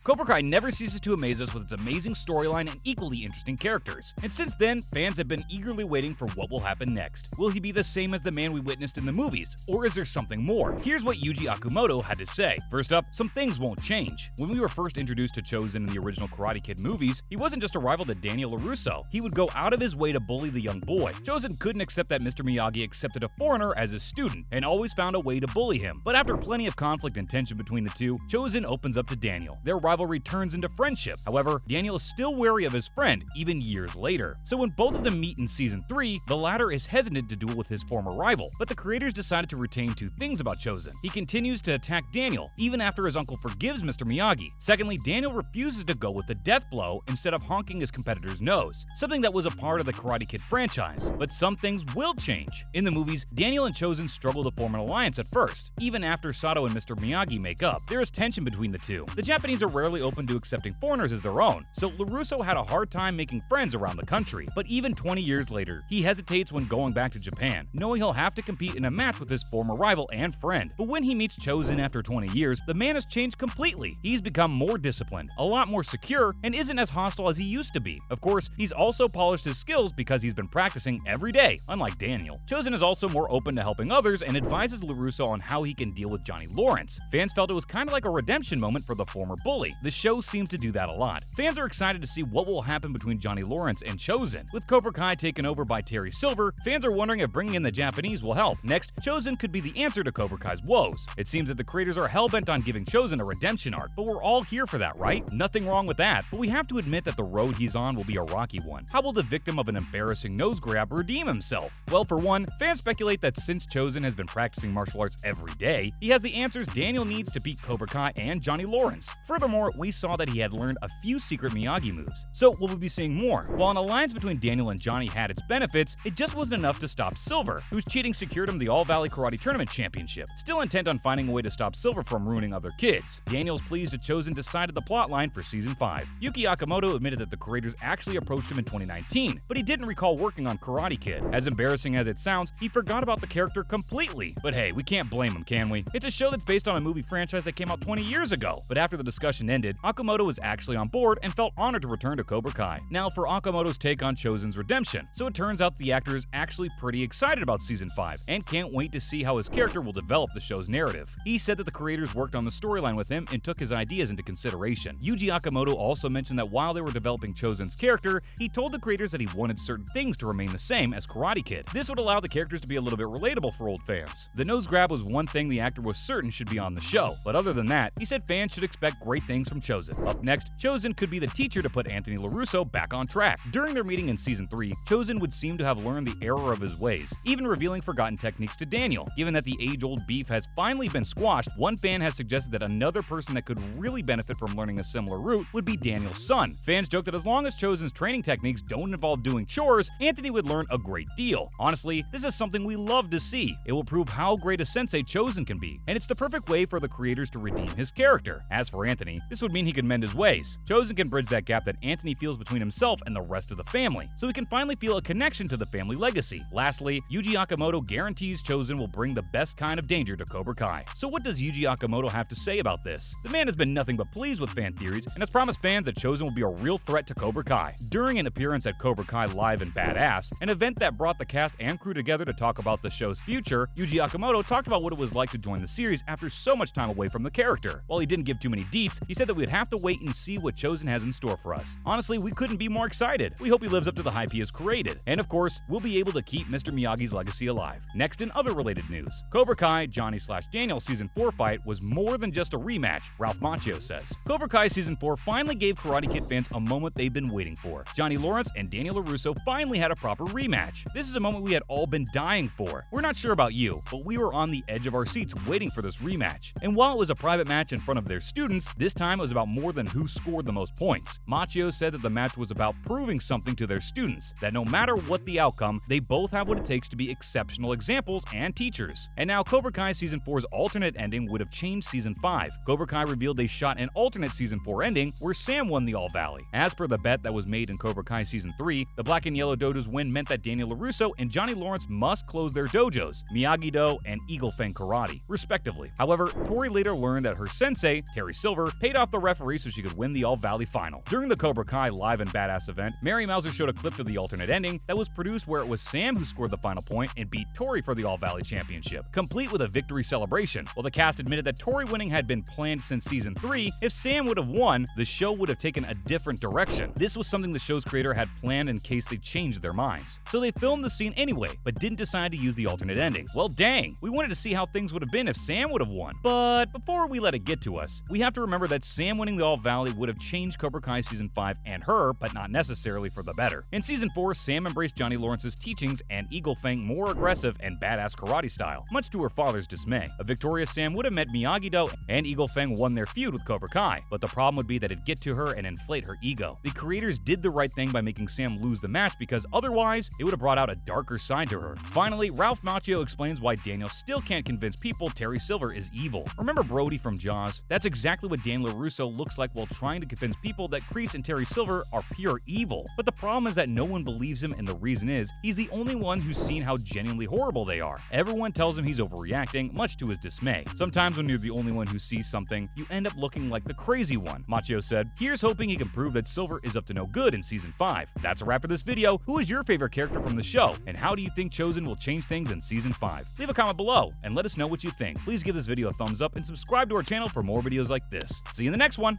Cobra Kai never ceases to amaze us with its amazing storyline and equally interesting characters, and since then, fans have been eagerly waiting for what will happen next. Will he be the same as the man we witnessed in the movies, or is there something more? Here's what Yuji Okumoto had to say. First up, some things won't change. When we were first introduced to Chozen in the original Karate Kid movies, he wasn't just a rival to Daniel LaRusso. He would go out of his way to bully the young boy. Chozen couldn't accept that Mr. Miyagi accepted a foreigner as his student, and always found a way to bully him. But after plenty of conflict and tension between the two, Chozen opens up to Daniel. Their rivalry turns into friendship. However, Daniel is still wary of his friend, even years later. So when both of them meet in Season 3, the latter is hesitant to duel with his former rival. But the creators decided to retain two things about Chozen. He continues to attack Daniel, even after his uncle forgives Mr. Miyagi. Secondly, Daniel refuses to go with the death blow instead of honking his competitor's nose, something that was a part of the Karate Kid franchise. But some things will change. In the movies, Daniel and Chozen struggle to form an alliance at first. Even after Sato and Mr. Miyagi make up, there is tension between the two. The Japanese are rarely open to accepting foreigners as their own, so LaRusso had a hard time making friends around the country. But even 20 years later, he hesitates when going back to Japan, knowing he'll have to compete in a match with his former rival and friend. But when he meets Chozen after 20 years, the man has changed completely. He's become more disciplined, a lot more secure, and isn't as hostile as he used to be. Of course, he's also polished his skills because he's been practicing every day, unlike Daniel. Chozen is also more open to helping others and advises LaRusso on how he can deal with Johnny Lawrence. Fans felt it was kind of like a redemption moment for the former bully. The show seems to do that a lot. Fans are excited to see what will happen between Johnny Lawrence and Chozen. With Cobra Kai taken over by Terry Silver, fans are wondering if bringing in the Japanese will help. Next, Chozen could be the answer to Cobra Kai's woes. It seems that the creators are hell-bent on giving Chozen a redemption arc, but we're all here for that, right? Nothing wrong with that, but we have to admit that the road he's on will be a rocky one. How will the victim of an embarrassing nose grab redeem himself? Well, for one, fans speculate that since Chozen has been practicing martial arts every day, he has the answers Daniel needs to beat Cobra Kai and Johnny Lawrence. Furthermore, we saw that he had learned a few secret Miyagi moves. So will we be seeing more? While an alliance between Daniel and Johnny had its benefits, it just wasn't enough to stop Silver, whose cheating secured him the All-Valley Karate Tournament Championship. Still intent on finding a way to stop Silver from ruining other kids, Daniel's pleased that Chozen decided the plotline for Season 5. Yuki Okamoto admitted that the creators actually approached him in 2019, but he didn't recall working on Karate Kid. As embarrassing as it sounds, he forgot about the character completely. But hey, we can't blame him, can we? It's a show that's based on a movie franchise that came out 20 years ago. But after the discussion ended, Okamoto was actually on board and felt honored to return to Cobra Kai. Now for Okamoto's take on Chozen's redemption. So it turns out the actor is actually pretty excited about Season 5 and can't wait to see how his character will develop the show's narrative. He said that the creators worked on the storyline with him and took his ideas into consideration. Yuji Okamoto also mentioned that while they were developing Chozen's character, he told the creators that he wanted certain things to remain the same as Karate Kid. This would allow the characters to be a little bit relatable for old fans. The nose grab was one thing the actor was certain should be on the show, but other than that, he said fans should expect great things from Chozen. Up next, Chozen could be the teacher to put Anthony LaRusso back on track. During their meeting in Season 3, Chozen would seem to have learned the error of his ways, even revealing forgotten techniques to Daniel. Given that the age-old beef has finally been squashed, one fan has suggested that another person that could really benefit from learning a similar route would be Daniel's son. Fans joke that as long as Chozen's training techniques don't involve doing chores, Anthony would learn a great deal. Honestly, this is something we love to see. It will prove how great a sensei Chozen can be, and it's the perfect way for the creators to redeem his character. As for Anthony, this would mean he can mend his ways. Chozen can bridge that gap that Anthony feels between himself and the rest of the family, so he can finally feel a connection to the family legacy. Lastly, Yuji Okamoto guarantees Chozen will bring the best kind of danger to Cobra Kai. So what does Yuji Okamoto have to say about this? The man has been nothing but pleased with fan theories and has promised fans that Chozen will be a real threat to Cobra Kai. During an appearance at Cobra Kai Live and Badass, an event that brought the cast and crew together to talk about the show's future, Yuji Okamoto talked about what it was like to join the series after so much time away from the character. While he didn't give too many deets, he said that we'd have to wait and see what Chozen has in store for us. Honestly, we couldn't be more excited. We hope he lives up to the hype he has created. And of course, we'll be able to keep Mr. Miyagi's legacy alive. Next, in other related news, Cobra Kai Johnny/Daniel Season 4 fight was more than just a rematch, Ralph Macchio says. Cobra Kai Season 4 finally gave Karate Kid fans a moment they've been waiting for. Johnny Lawrence and Daniel LaRusso finally had a proper rematch. This is a moment we had all been dying for. We're not sure about you, but we were on the edge of our seats waiting for this rematch. And while it was a private match in front of their students, this time it was about more than who scored the most points. Macchio said that the match was about proving something to their students, that no matter what the outcome, they both have what it takes to be exceptional examples and teachers. And now Cobra Kai Season 4's alternate ending would have changed Season 5. Cobra Kai revealed they shot an alternate Season 4 ending where Sam won the All-Valley. As per the bet that was made in Cobra Kai Season 3, the Black and Yellow Dojo's win meant that Daniel LaRusso and Johnny Lawrence must close their dojos, Miyagi-Do and Eagle Fang Karate, respectively. However, Tori later learned that her sensei, Terry Silver, paid paid off the referee so she could win the All-Valley final. During the Cobra Kai Live and Badass event, Mary Mouser showed a clip of the alternate ending that was produced where it was Sam who scored the final point and beat Tori for the All-Valley championship, complete with a victory celebration. While the cast admitted that Tori winning had been planned since season 3, if Sam would have won, the show would have taken a different direction. This was something the show's creator had planned in case they changed their minds. So they filmed the scene anyway, but didn't decide to use the alternate ending. Well, dang, we wanted to see how things would have been if Sam would have won. But before we let it get to us, we have to remember that Sam winning the All-Valley would have changed Cobra Kai Season 5 and her, but not necessarily for the better. In Season 4, Sam embraced Johnny Lawrence's teachings and Eagle Fang more aggressive and badass karate style, much to her father's dismay. A victorious Sam would have met Miyagi-Do, and Eagle Fang won their feud with Cobra Kai, but the problem would be that it'd get to her and inflate her ego. The creators did the right thing by making Sam lose the match because otherwise, it would have brought out a darker side to her. Finally, Ralph Macchio explains why Daniel still can't convince people Terry Silver is evil. Remember Brody from Jaws? That's exactly what Dan LaRusso looks like while trying to convince people that Kreese and Terry Silver are pure evil. But the problem is that no one believes him, and the reason is, he's the only one who's seen how genuinely horrible they are. Everyone tells him he's overreacting, much to his dismay. Sometimes when you're the only one who sees something, you end up looking like the crazy one. Macchio said, "Here's hoping he can prove that Silver is up to no good in Season 5. That's a wrap for this video. Who is your favorite character from the show, and how do you think Chozen will change things in Season 5? Leave a comment below, and let us know what you think. Please give this video a thumbs up and subscribe to our channel for more videos like this. See you in the next one!